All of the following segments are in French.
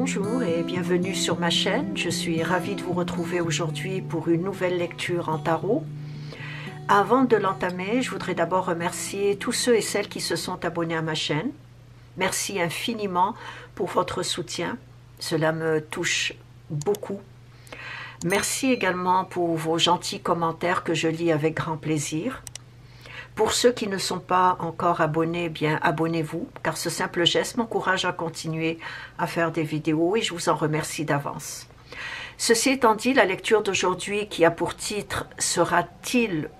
Bonjour et bienvenue sur ma chaîne. Je suis ravie de vous retrouver aujourd'hui pour une nouvelle lecture en tarot. Avant de l'entamer, je voudrais d'abord remercier tous ceux et celles qui se sont abonnés à ma chaîne. Merci infiniment pour votre soutien. Cela me touche beaucoup. Merci également pour vos gentils commentaires que je lis avec grand plaisir. Pour ceux qui ne sont pas encore abonnés, bien abonnez-vous, car ce simple geste m'encourage à continuer à faire des vidéos et je vous en remercie d'avance. Ceci étant dit, la lecture d'aujourd'hui qui a pour titre « Sera-t-elle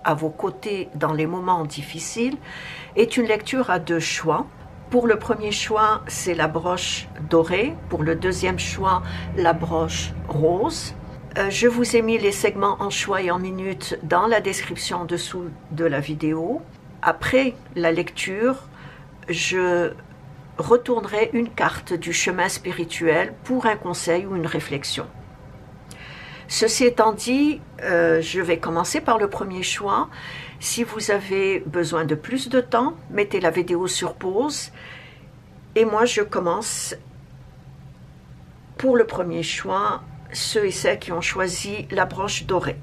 à vos côtés dans les moments difficiles ?» est une lecture à deux choix. Pour le premier choix, c'est la broche dorée. Pour le deuxième choix, la broche rose. Je vous ai mis les segments en choix et en minutes dans la description en dessous de la vidéo. Après la lecture, je retournerai une carte du chemin spirituel pour un conseil ou une réflexion. Ceci étant dit, je vais commencer par le premier choix. Si vous avez besoin de plus de temps, mettez la vidéo sur pause. Et moi, je commence pour le premier choix, ceux et celles qui ont choisi la broche dorée.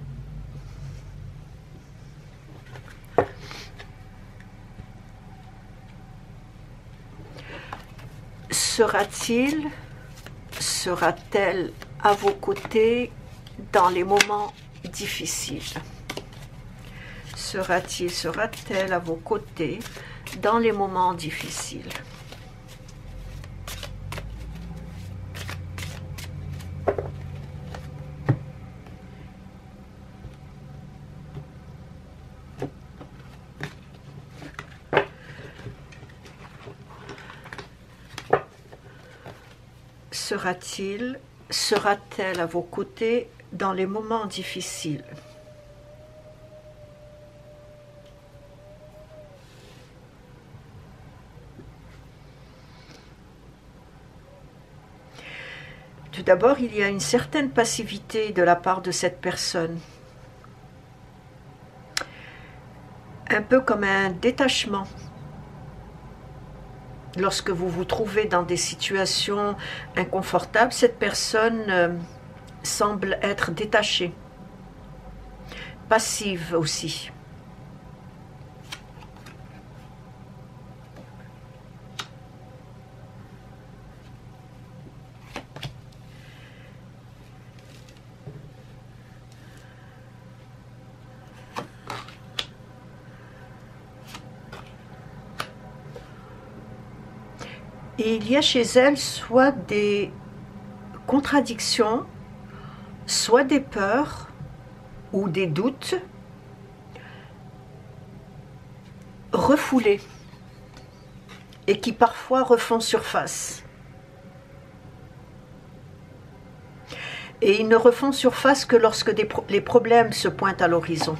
Sera-t-elle à vos côtés dans les moments difficiles? Sera-t-elle à vos côtés dans les moments difficiles? Sera-t-elle à vos côtés dans les moments difficiles? Tout d'abord, il y a une certaine passivité de la part de cette personne. Un peu comme un détachement. Lorsque vous vous trouvez dans des situations inconfortables, cette personne semble être détachée, passive aussi. Et il y a chez elle soit des contradictions, soit des peurs ou des doutes refoulés et qui parfois refont surface. Et ils ne refont surface que lorsque les problèmes se pointent à l'horizon.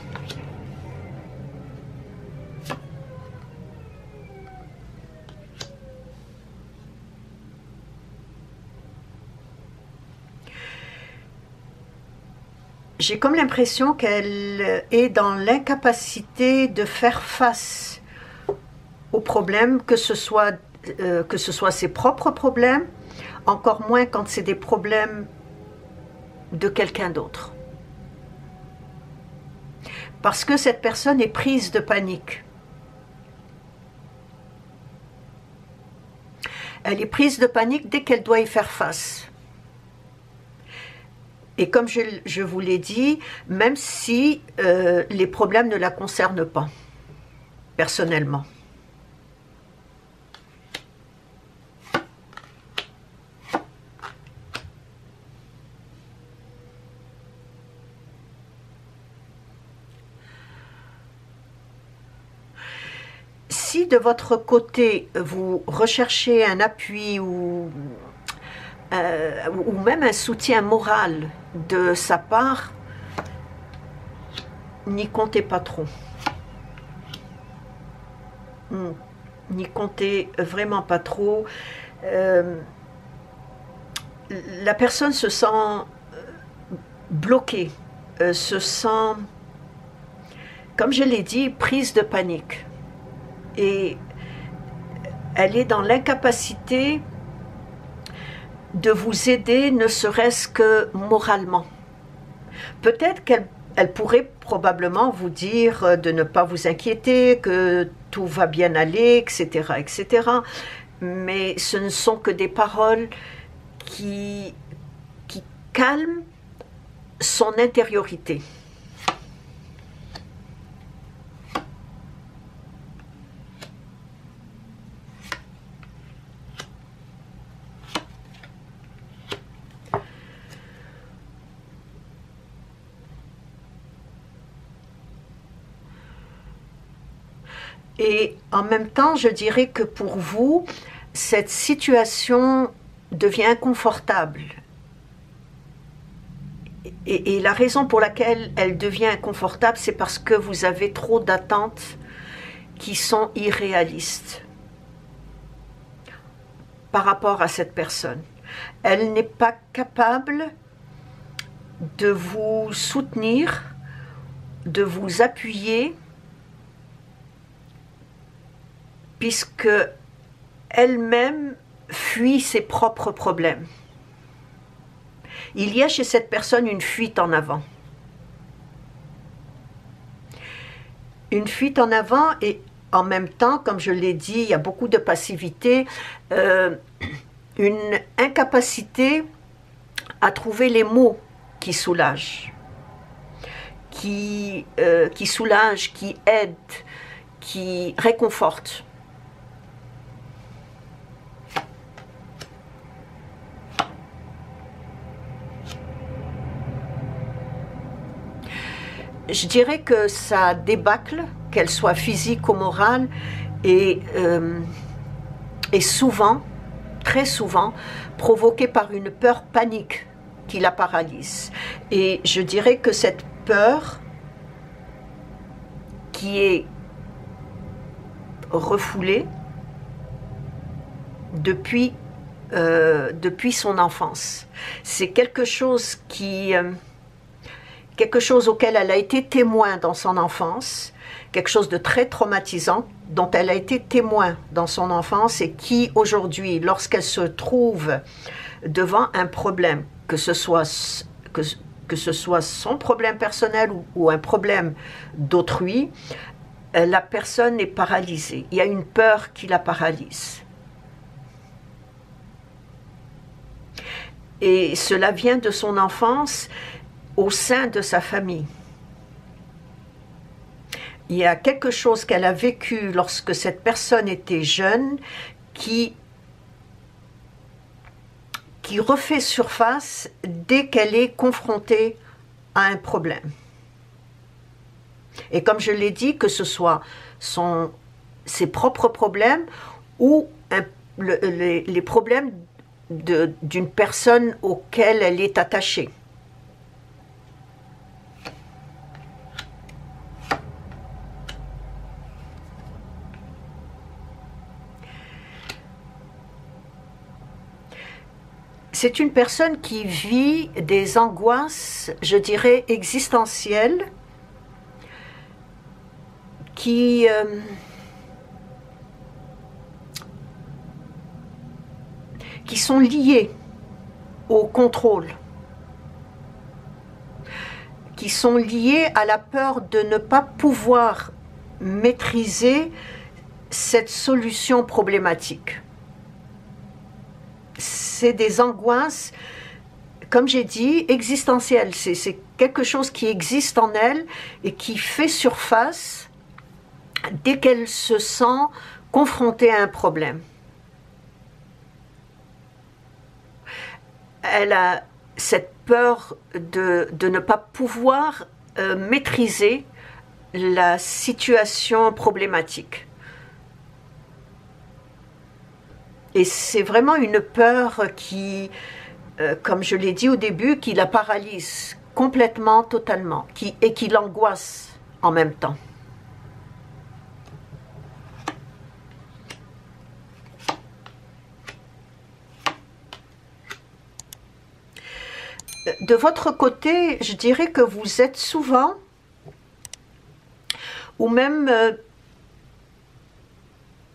J'ai comme l'impression qu'elle est dans l'incapacité de faire face aux problèmes, que ce soit ses propres problèmes, encore moins quand c'est des problèmes de quelqu'un d'autre. Parce que cette personne est prise de panique. Elle est prise de panique dès qu'elle doit y faire face. Et comme je vous l'ai dit, même si les problèmes ne la concernent pas, personnellement. Si de votre côté, vous recherchez un appui ou même un soutien moral de sa part, n'y comptez pas trop. N'y comptez vraiment pas trop. La personne se sent bloquée, se sent, comme je l'ai dit, prise de panique. Et elle est dans l'incapacité de vous aider, ne serait-ce que moralement. Peut-être qu'elle pourrait probablement vous dire de ne pas vous inquiéter, que tout va bien aller, etc., etc. Mais ce ne sont que des paroles qui calment son intériorité. Et en même temps, je dirais que pour vous, cette situation devient inconfortable. Et la raison pour laquelle elle devient inconfortable, c'est parce que vous avez trop d'attentes qui sont irréalistes par rapport à cette personne. Elle n'est pas capable de vous soutenir, de vous appuyer, puisque elle-même fuit ses propres problèmes. Il y a chez cette personne une fuite en avant. Une fuite en avant et en même temps, comme je l'ai dit, il y a beaucoup de passivité, une incapacité à trouver les mots qui soulagent, qui soulagent, qui aident, qui réconfortent. Je dirais que sa débâcle, qu'elle soit physique ou morale, est souvent, très souvent, provoquée par une peur panique qui la paralyse. Et je dirais que cette peur qui est refoulée depuis son enfance, c'est quelque chose auquel elle a été témoin dans son enfance, quelque chose de très traumatisant dont elle a été témoin dans son enfance et qui aujourd'hui, lorsqu'elle se trouve devant un problème, que ce soit son problème personnel ou un problème d'autrui, la personne est paralysée. Il y a une peur qui la paralyse. Et cela vient de son enfance au sein de sa famille. Il y a quelque chose qu'elle a vécu lorsque cette personne était jeune qui refait surface dès qu'elle est confrontée à un problème. Et comme je l'ai dit, que ce soit ses propres problèmes ou les problèmes d'une personne auquel elle est attachée. C'est une personne qui vit des angoisses, je dirais, existentielles, qui sont liées au contrôle, qui sont liées à la peur de ne pas pouvoir maîtriser cette solution problématique. C'est des angoisses, comme j'ai dit, existentielles. C'est quelque chose qui existe en elle et qui fait surface dès qu'elle se sent confrontée à un problème. Elle a cette peur de ne pas pouvoir maîtriser la situation problématique. Et c'est vraiment une peur qui, comme je l'ai dit au début, qui la paralyse complètement, totalement, et qui l'angoisse en même temps. De votre côté, je dirais que vous êtes souvent, ou même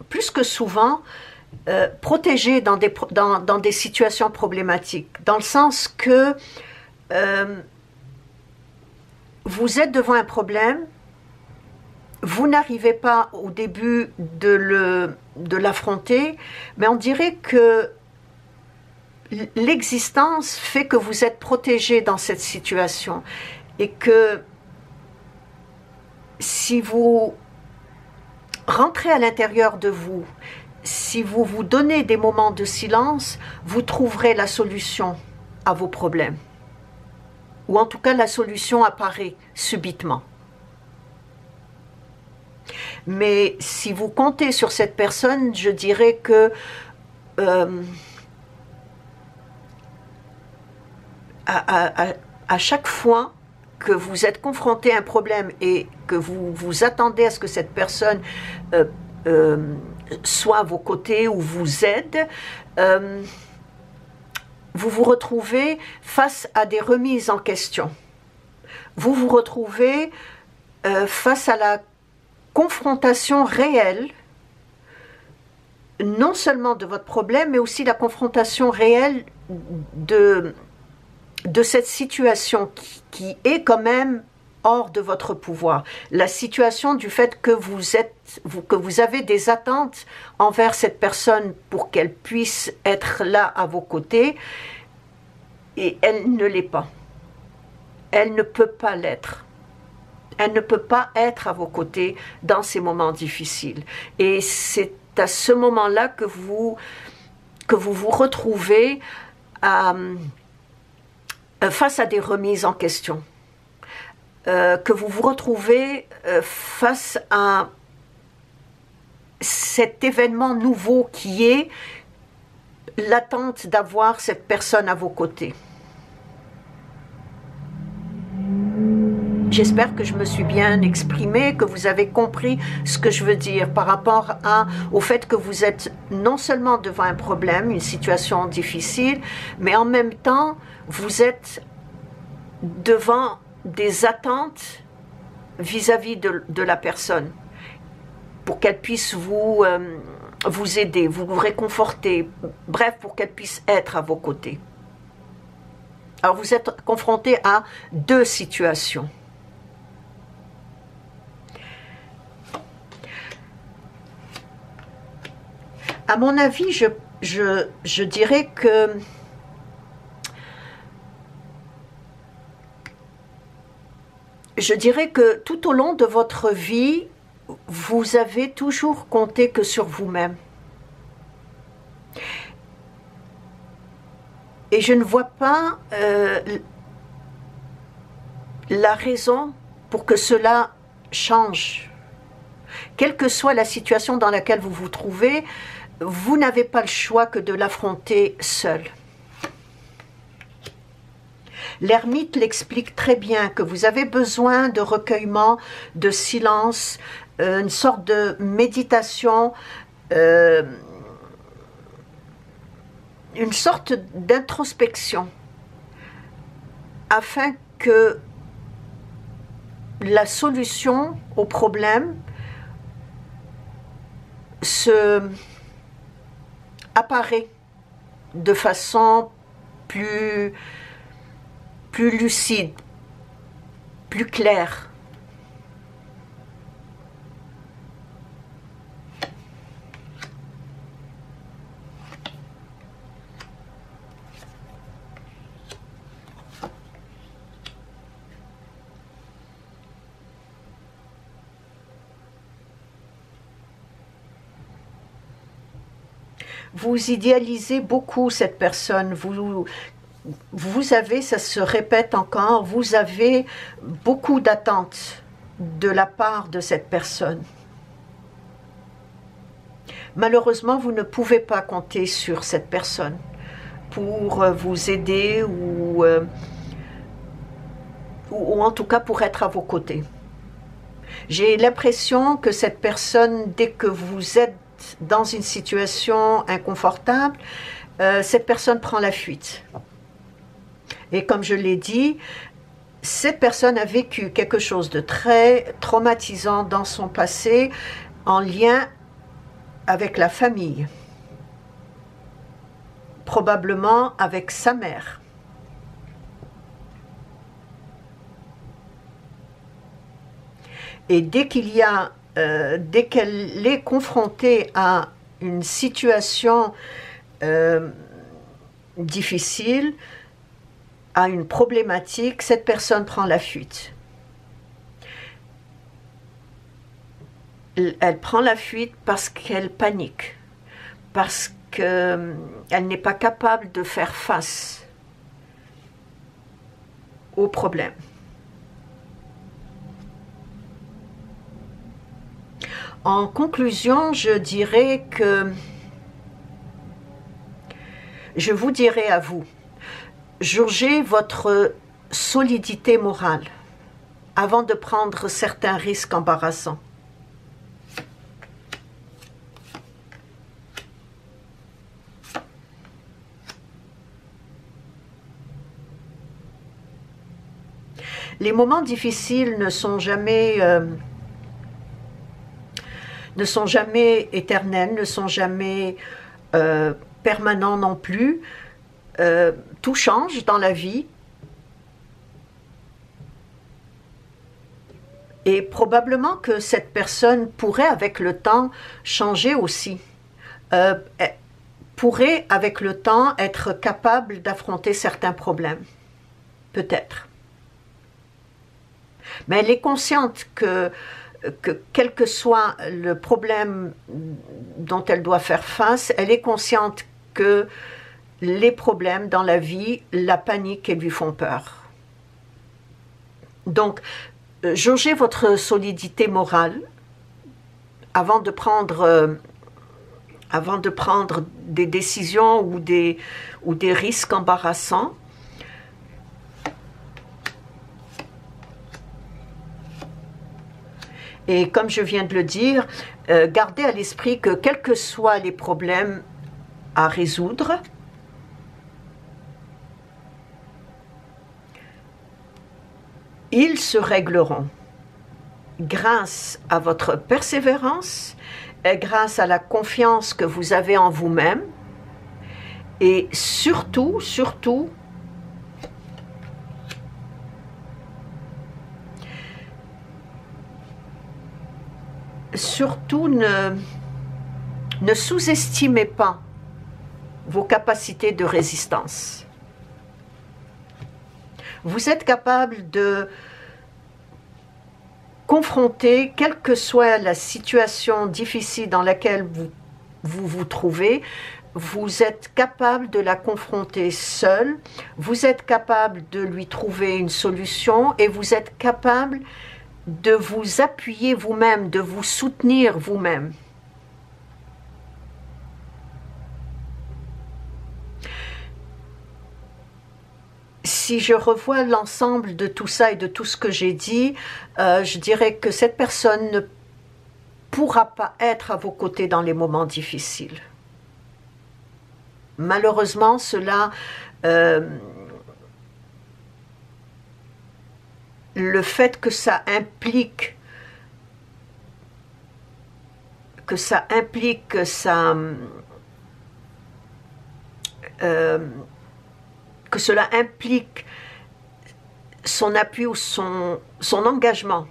plus que souvent, protégé dans des situations problématiques, dans le sens que vous êtes devant un problème, vous n'arrivez pas au début de l'affronter, mais on dirait que l'existence fait que vous êtes protégé dans cette situation et que si vous rentrez à l'intérieur de vous, si vous vous donnez des moments de silence, vous trouverez la solution à vos problèmes. Ou en tout cas, la solution apparaît subitement. Mais si vous comptez sur cette personne, je dirais que à chaque fois que vous êtes confronté à un problème et que vous vous attendez à ce que cette personne soit à vos côtés ou vous aide, vous vous retrouvez face à des remises en question. Vous vous retrouvez face à la confrontation réelle, non seulement de votre problème, mais aussi la confrontation réelle de cette situation qui est quand même hors de votre pouvoir. La situation du fait que vous avez des attentes envers cette personne pour qu'elle puisse être là à vos côtés, et elle ne l'est pas. Elle ne peut pas l'être. Elle ne peut pas être à vos côtés dans ces moments difficiles. Et c'est à ce moment-là que vous vous retrouvez face à des remises en question. Que vous vous retrouvez face à cet événement nouveau qui est l'attente d'avoir cette personne à vos côtés. J'espère que je me suis bien exprimée, que vous avez compris ce que je veux dire par rapport au fait que vous êtes non seulement devant un problème, une situation difficile, mais en même temps, vous êtes devant des attentes vis-à-vis de la personne pour qu'elle puisse vous aider, vous réconforter, bref, pour qu'elle puisse être à vos côtés. Alors vous êtes confronté à deux situations. À mon avis, je dirais que tout au long de votre vie, vous avez toujours compté que sur vous-même. Et je ne vois pas la raison pour que cela change. Quelle que soit la situation dans laquelle vous vous trouvez, vous n'avez pas le choix que de l'affronter seul. L'ermite l'explique très bien, que vous avez besoin de recueillement, de silence, une sorte de méditation, une sorte d'introspection, afin que la solution au problème apparaît de façon plus lucide, plus claire. Vous idéalisez beaucoup cette personne, vous avez, ça se répète encore, vous avez beaucoup d'attentes de la part de cette personne. Malheureusement, vous ne pouvez pas compter sur cette personne pour vous aider ou en tout cas pour être à vos côtés. J'ai l'impression que cette personne, dès que vous êtes dans une situation inconfortable, cette personne prend la fuite. Et comme je l'ai dit, cette personne a vécu quelque chose de très traumatisant dans son passé en lien avec la famille. probablement avec sa mère. Et dès qu'elle est confrontée à une situation difficile, à une problématique, cette personne prend la fuite. Elle prend la fuite parce qu'elle panique, parce qu'elle n'est pas capable de faire face au problème. En conclusion, je vous dirais à vous, jaugez votre solidité morale avant de prendre certains risques embarrassants. Les moments difficiles ne sont jamais éternels, ne sont jamais permanents non plus. Tout change dans la vie. Et probablement que cette personne pourrait avec le temps changer aussi. Pourrait avec le temps être capable d'affronter certains problèmes. Peut-être. Mais elle est consciente que quel que soit le problème dont elle doit faire face, elle est consciente que les problèmes dans la vie la paniquent et lui font peur. Donc, jaugez votre solidité morale avant de prendre des décisions ou des risques embarrassants. Et comme je viens de le dire, gardez à l'esprit que quels que soient les problèmes à résoudre, ils se régleront grâce à votre persévérance, et grâce à la confiance que vous avez en vous-même, et surtout, ne sous-estimez pas vos capacités de résistance. Vous êtes capable de confronter, quelle que soit la situation difficile dans laquelle vous trouvez, vous êtes capable de la confronter seul, vous êtes capable de lui trouver une solution et vous êtes capable de vous appuyer vous-même, de vous soutenir vous-même. Si je revois l'ensemble de tout ça et de tout ce que j'ai dit, je dirais que cette personne ne pourra pas être à vos côtés dans les moments difficiles. Malheureusement, cela... le fait que ça implique que cela implique son appui ou son engagement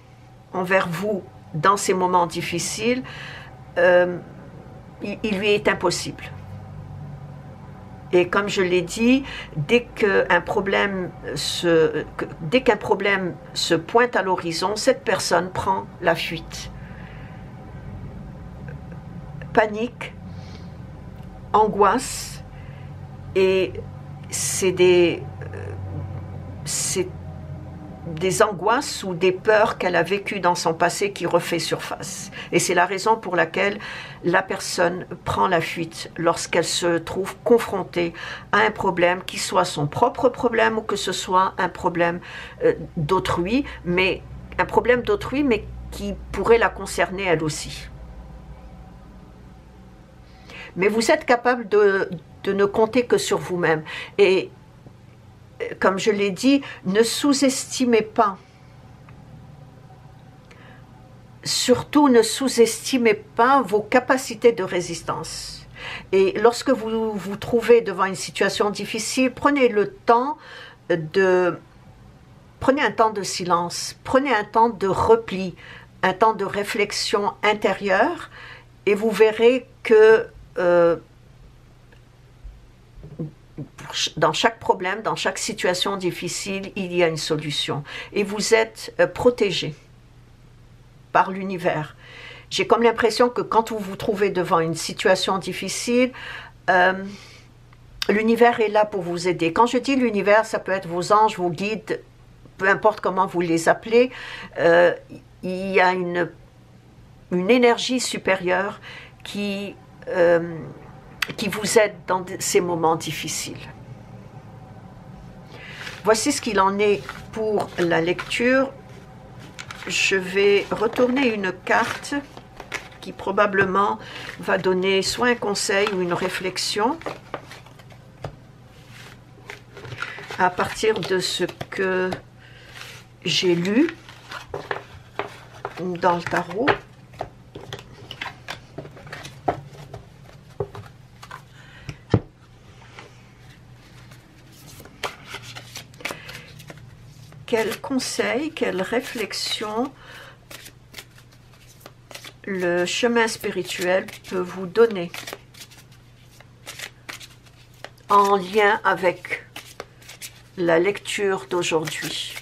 envers vous dans ces moments difficiles, il lui est impossible. Et comme je l'ai dit, dès qu'un problème se pointe à l'horizon, cette personne prend la fuite. Panique, angoisse, et c'est des angoisses ou des peurs qu'elle a vécues dans son passé qui refait surface. Et c'est la raison pour laquelle la personne prend la fuite lorsqu'elle se trouve confrontée à un problème, qui soit son propre problème ou que ce soit un problème d'autrui, mais qui pourrait la concerner elle aussi. Mais vous êtes capable de ne compter que sur vous-même. Et comme je l'ai dit, ne sous-estimez pas. Surtout, ne sous-estimez pas vos capacités de résistance. Et lorsque vous vous trouvez devant une situation difficile, prenez un temps de silence, prenez un temps de repli, un temps de réflexion intérieure, et vous verrez que dans chaque problème, dans chaque situation difficile, il y a une solution. Et vous êtes protégé par l'univers. J'ai comme l'impression que quand vous vous trouvez devant une situation difficile, l'univers est là pour vous aider. Quand je dis l'univers, ça peut être vos anges, vos guides, peu importe comment vous les appelez. Il y a une énergie supérieure qui vous aide dans ces moments difficiles. Voici ce qu'il en est pour la lecture. Je vais retourner une carte qui probablement va donner soit un conseil ou une réflexion à partir de ce que j'ai lu dans le tarot. Quel conseil, quelle réflexion le chemin spirituel peut vous donner en lien avec la lecture d'aujourd'hui?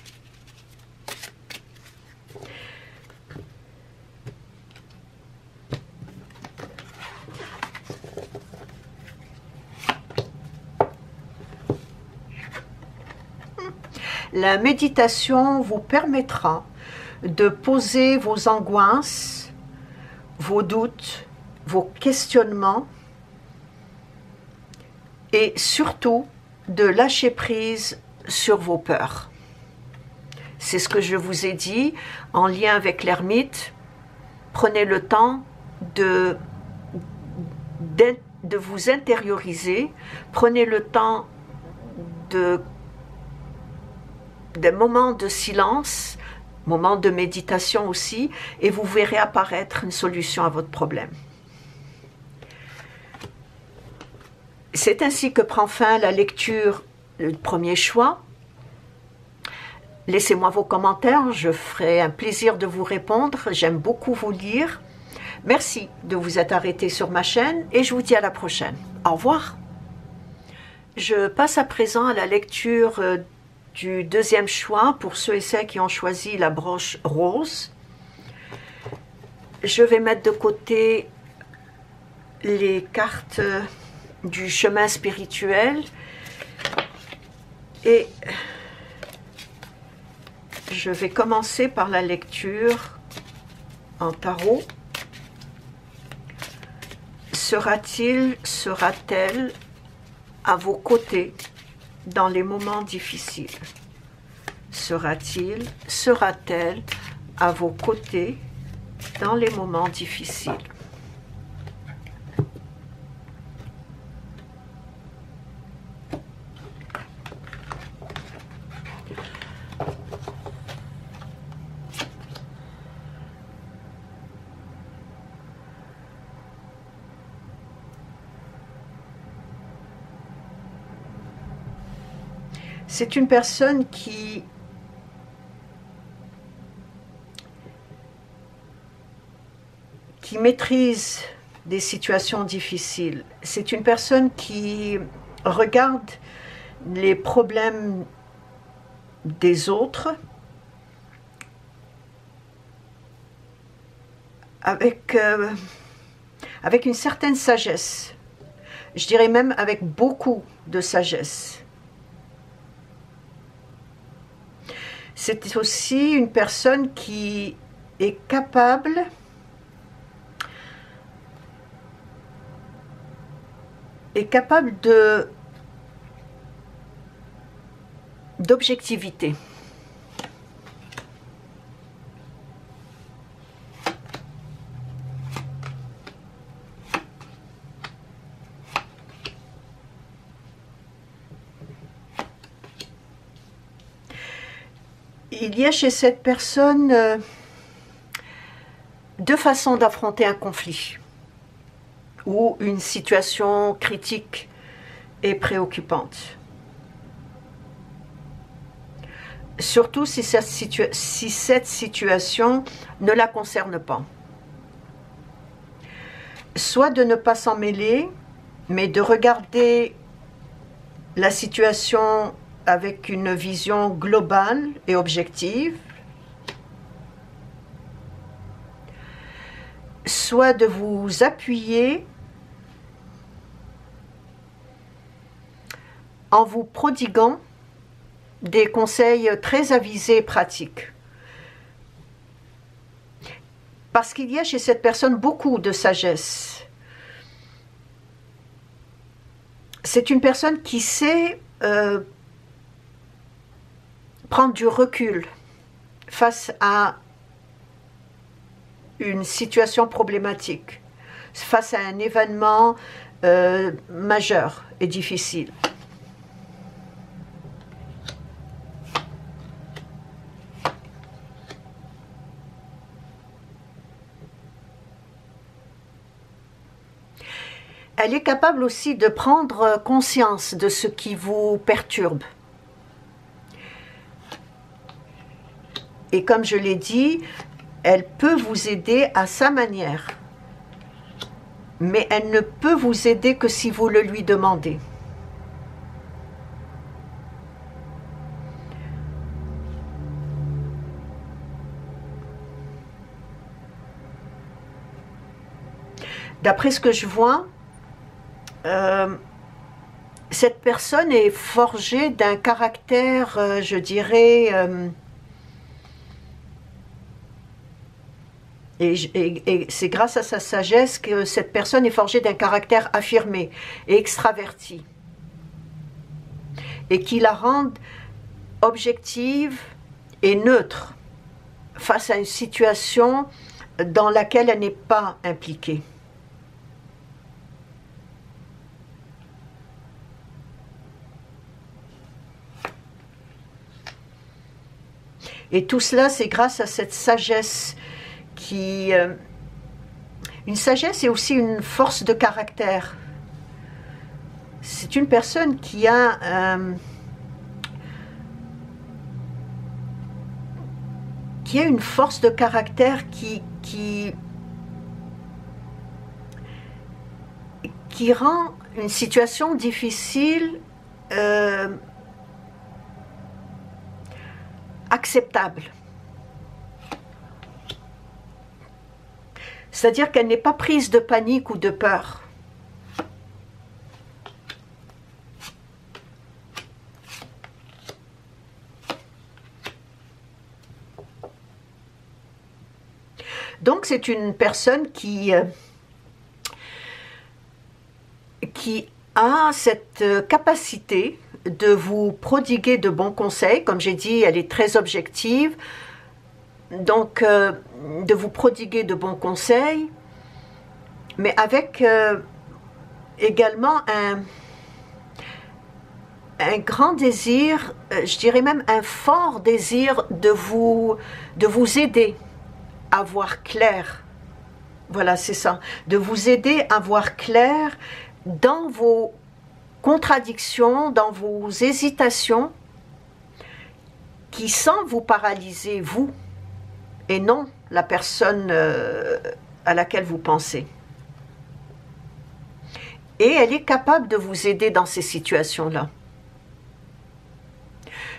La méditation vous permettra de poser vos angoisses, vos doutes, vos questionnements et surtout de lâcher prise sur vos peurs. C'est ce que je vous ai dit en lien avec l'ermite. Prenez le temps de vous intérioriser, prenez le temps des moments de silence, moments de méditation aussi, et vous verrez apparaître une solution à votre problème. C'est ainsi que prend fin la lecture du premier choix. Laissez-moi vos commentaires, je ferai un plaisir de vous répondre, j'aime beaucoup vous lire. Merci de vous être arrêté sur ma chaîne et je vous dis à la prochaine. Au revoir. Je passe à présent à la lecture du deuxième choix pour ceux et celles qui ont choisi la broche rose. Je vais mettre de côté les cartes du chemin spirituel et je vais commencer par la lecture en tarot. Sera-t-il, sera-t-elle à vos côtés dans les moments difficiles? Sera-t-il, sera-t-elle à vos côtés dans les moments difficiles? C'est une personne qui maîtrise des situations difficiles. C'est une personne qui regarde les problèmes des autres avec une certaine sagesse. Je dirais même avec beaucoup de sagesse. C'est aussi une personne qui est capable d'objectivité. Il y a chez cette personne deux façons d'affronter un conflit ou une situation critique et préoccupante. Surtout si cette situation ne la concerne pas. Soit de ne pas s'en mêler, mais de regarder la situation avec une vision globale et objective, soit de vous appuyer en vous prodiguant des conseils très avisés et pratiques. Parce qu'il y a chez cette personne beaucoup de sagesse. C'est une personne qui sait prendre du recul face à une situation problématique, face à un événement majeur et difficile. Elle est capable aussi de prendre conscience de ce qui vous perturbe. Et comme je l'ai dit, elle peut vous aider à sa manière. Mais elle ne peut vous aider que si vous le lui demandez. D'après ce que je vois, cette personne est forgée d'un caractère, je dirais, et c'est grâce à sa sagesse que cette personne est forgée d'un caractère affirmé et extraverti, et qui la rende objective et neutre face à une situation dans laquelle elle n'est pas impliquée. Et tout cela, c'est grâce à cette sagesse qui... une sagesse et aussi une force de caractère. C'est une personne qui a une force de caractère qui rend une situation difficile acceptable. C'est-à-dire qu'elle n'est pas prise de panique ou de peur. Donc c'est une personne qui a cette capacité de vous prodiguer de bons conseils. Comme j'ai dit, elle est très objective. Donc, de vous prodiguer de bons conseils, mais avec également un grand désir, je dirais même un fort désir de vous aider à voir clair. Voilà, c'est ça. De vous aider à voir clair dans vos contradictions, dans vos hésitations, qui sans vous paralyser, vous, et non la personne à laquelle vous pensez. Et elle est capable de vous aider dans ces situations-là.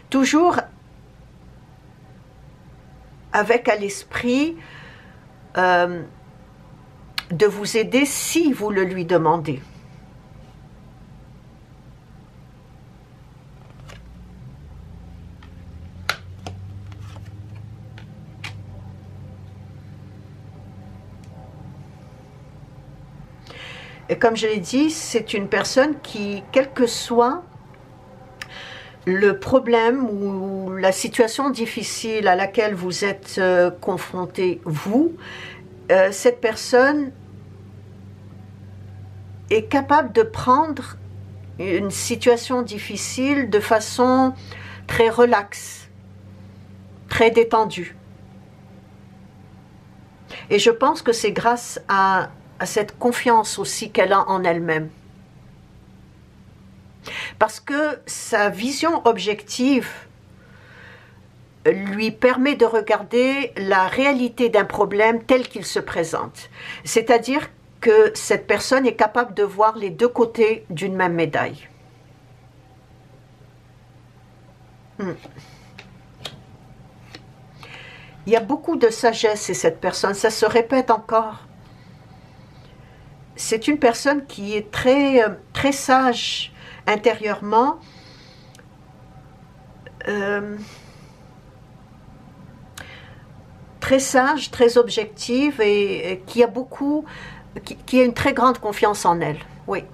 Toujours avec à l'esprit de vous aider si vous le lui demandez. Et comme je l'ai dit, c'est une personne qui, quel que soit le problème ou la situation difficile à laquelle vous êtes confronté, vous, cette personne est capable de prendre une situation difficile de façon très relaxe, très détendue. Et je pense que c'est grâce à à cette confiance aussi qu'elle a en elle-même. Parce que sa vision objective lui permet de regarder la réalité d'un problème tel qu'il se présente. C'est-à-dire que cette personne est capable de voir les deux côtés d'une même médaille. Il y a beaucoup de sagesse chez cette personne, ça se répète encore. C'est une personne qui est très, très sage intérieurement, très sage, très objective et qui a beaucoup, qui a une très grande confiance en elle, oui.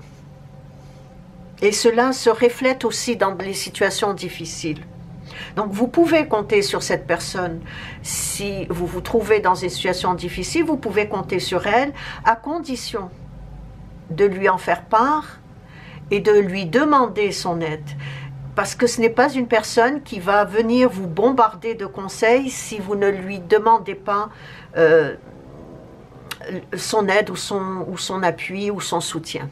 Et cela se reflète aussi dans les situations difficiles. Donc vous pouvez compter sur cette personne. Si vous vous trouvez dans une situation difficile, vous pouvez compter sur elle à condition de lui en faire part et de lui demander son aide. Parce que ce n'est pas une personne qui va venir vous bombarder de conseils si vous ne lui demandez pas son aide ou son appui ou son soutien.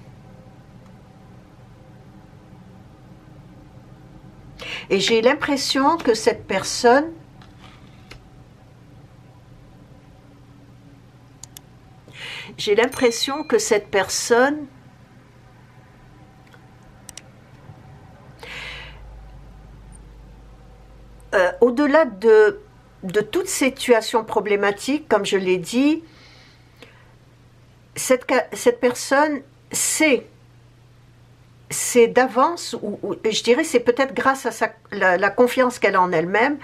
Et j'ai l'impression que cette personne au-delà de toute situation problématique, comme je l'ai dit, cette personne sait, c'est d'avance, ou je dirais c'est peut-être grâce à la confiance qu'elle a en elle-même,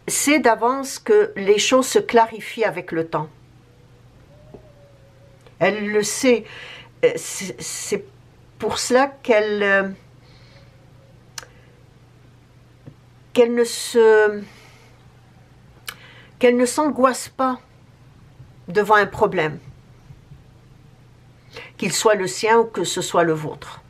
c'est d'avance que les choses se clarifient avec le temps. Elle le sait. C'est pour cela qu'elle ne s'angoisse pas devant un problème, qu'il soit le sien ou que ce soit le vôtre.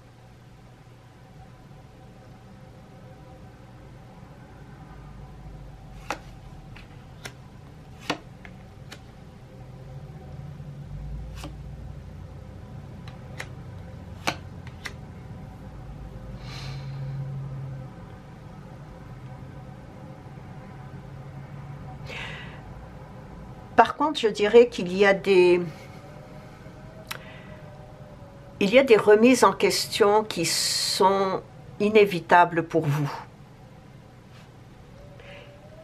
Par contre, je dirais qu'il y a des remises en question qui sont inévitables pour vous.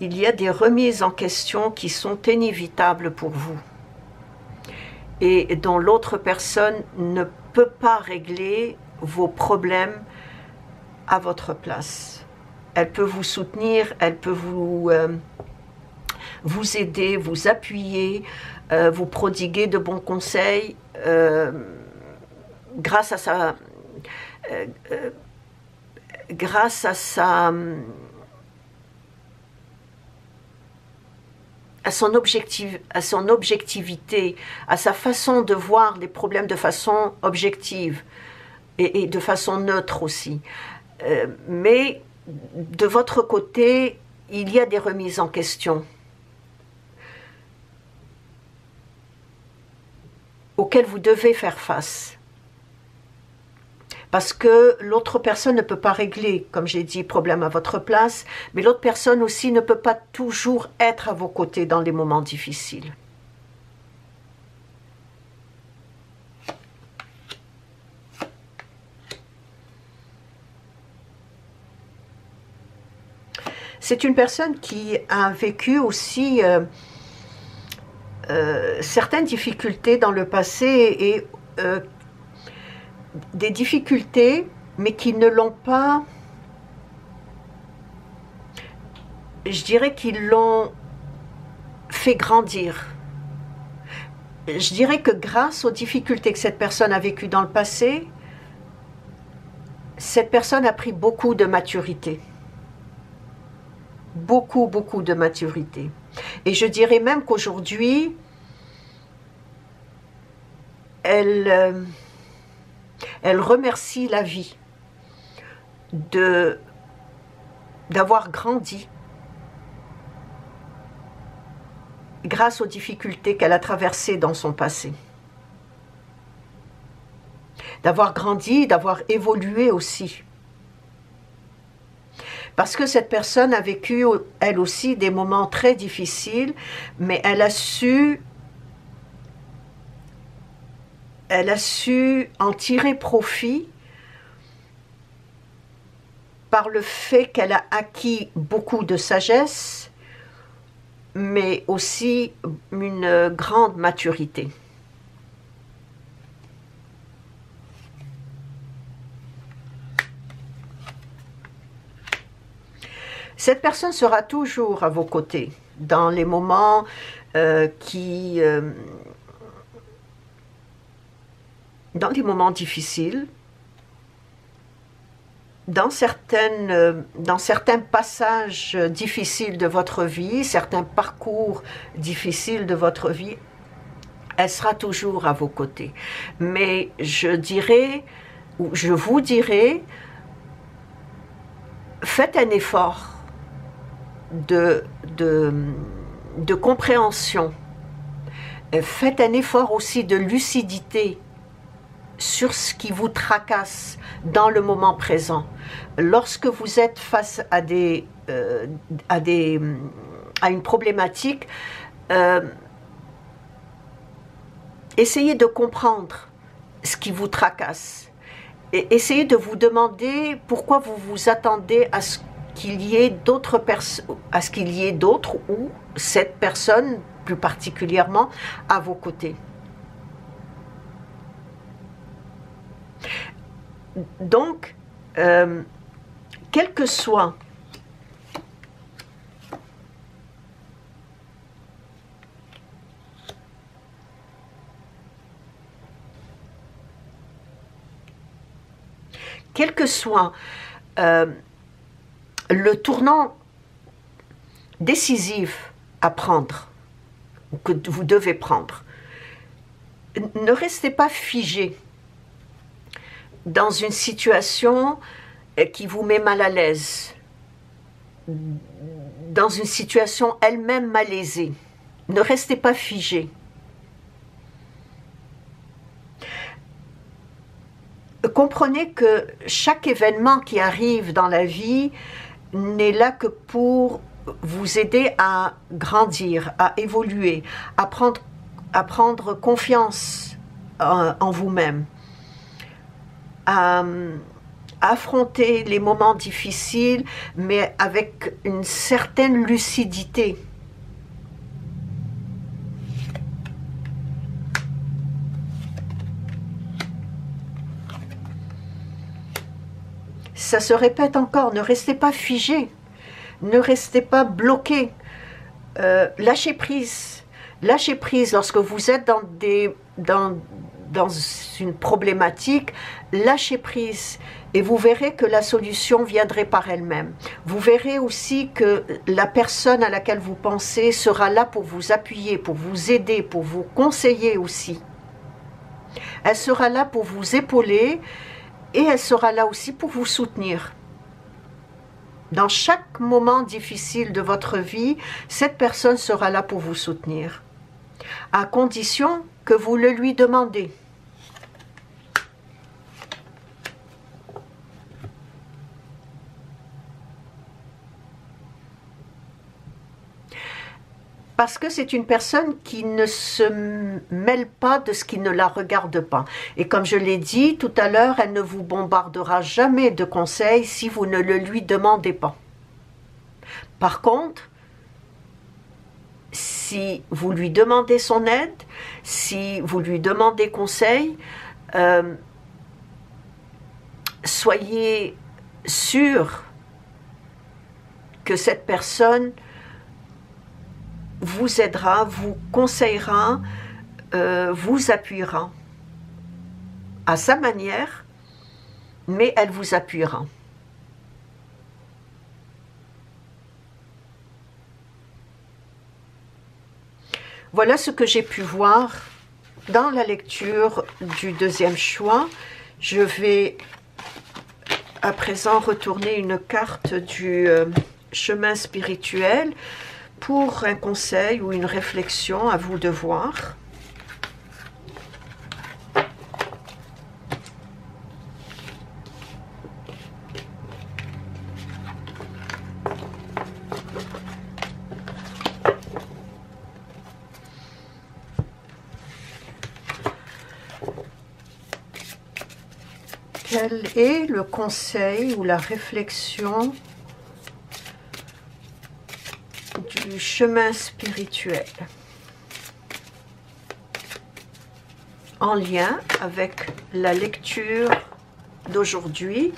Il y a des remises en question qui sont inévitables pour vous et dont l'autre personne ne peut pas régler vos problèmes à votre place. Elle peut vous soutenir, elle peut vous aider, vous appuyer, vous prodiguer de bons conseils grâce à son objectivité, à sa façon de voir les problèmes de façon objective et de façon neutre aussi. Mais de votre côté, il y a des remises en question auxquelles vous devez faire face. Parce que l'autre personne ne peut pas régler, comme j'ai dit, problème à votre place, mais l'autre personne aussi ne peut pas toujours être à vos côtés dans les moments difficiles. C'est une personne qui a vécu aussi certaines difficultés dans le passé et des difficultés, mais qui ne l'ont pas, je dirais qu'ils l'ont fait grandir. Je dirais que grâce aux difficultés que cette personne a vécues dans le passé, cette personne a pris beaucoup de maturité. Beaucoup de maturité. Et je dirais même qu'aujourd'hui, elle remercie la vie d'avoir grandi grâce aux difficultés qu'elle a traversées dans son passé. d'avoir grandi, d'avoir évolué aussi. Parce que cette personne a vécu, elle aussi, des moments très difficiles, mais elle a su en tirer profit par le fait qu'elle a acquis beaucoup de sagesse, mais aussi une grande maturité. Cette personne sera toujours à vos côtés dans les moments dans les moments difficiles, dans certains passages difficiles de votre vie, certains parcours difficiles de votre vie, elle sera toujours à vos côtés. Mais je vous dirais, faites un effort de compréhension. Faites un effort aussi de lucidité sur ce qui vous tracasse dans le moment présent. Lorsque vous êtes face à une problématique, essayez de comprendre ce qui vous tracasse. Et essayez de vous demander pourquoi vous vous attendez à ce qu'il y ait d'autres ou cette personne plus particulièrement à vos côtés. Donc, quel que soit le tournant décisif à prendre, ou que vous devez prendre, ne restez pas figé dans une situation qui vous met mal à l'aise, dans une situation elle-même malaisée. Ne restez pas figé. Comprenez que chaque événement qui arrive dans la vie n'est là que pour vous aider à grandir, à évoluer, à prendre confiance en vous-même, à affronter les moments difficiles, mais avec une certaine lucidité. Ça se répète encore, ne restez pas figé, ne restez pas bloqué, lâchez prise. Lâchez prise lorsque vous êtes dans une problématique, lâchez prise et vous verrez que la solution viendrait par elle-même. Vous verrez aussi que la personne à laquelle vous pensez sera là pour vous appuyer, pour vous aider, pour vous conseiller aussi. Elle sera là pour vous épauler et elle sera là aussi pour vous soutenir. Dans chaque moment difficile de votre vie, cette personne sera là pour vous soutenir, à condition que vous le lui demandez. Parce que c'est une personne qui ne se mêle pas de ce qui ne la regarde pas. Et comme je l'ai dit tout à l'heure, elle ne vous bombardera jamais de conseils si vous ne le lui demandez pas. Par contre, si vous lui demandez son aide, si vous lui demandez conseil, soyez sûr que cette personne vous aidera, vous conseillera, vous appuiera à sa manière, mais elle vous appuiera. Voilà ce que j'ai pu voir dans la lecture du deuxième choix. Je vais à présent retourner une carte du chemin spirituel pour un conseil ou une réflexion, à vous de voir. Quel est le conseil ou la réflexion du chemin spirituel en lien avec la lecture d'aujourd'hui?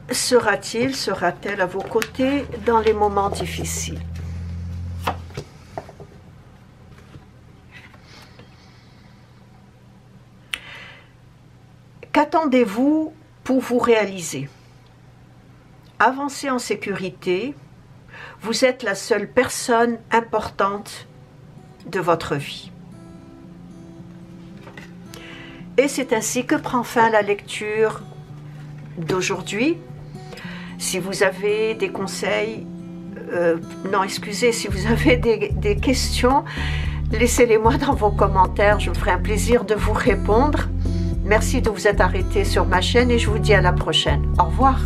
Sera-t-il, sera-t-elle à vos côtés dans les moments difficiles? Qu'attendez-vous pour vous réaliser? Avancez en sécurité. Vous êtes la seule personne importante de votre vie. Et c'est ainsi que prend fin la lecture d'aujourd'hui. Si vous avez des conseils, si vous avez des questions, laissez-les-moi dans vos commentaires, je me ferai un plaisir de vous répondre. Merci de vous être arrêté sur ma chaîne et je vous dis à la prochaine. Au revoir.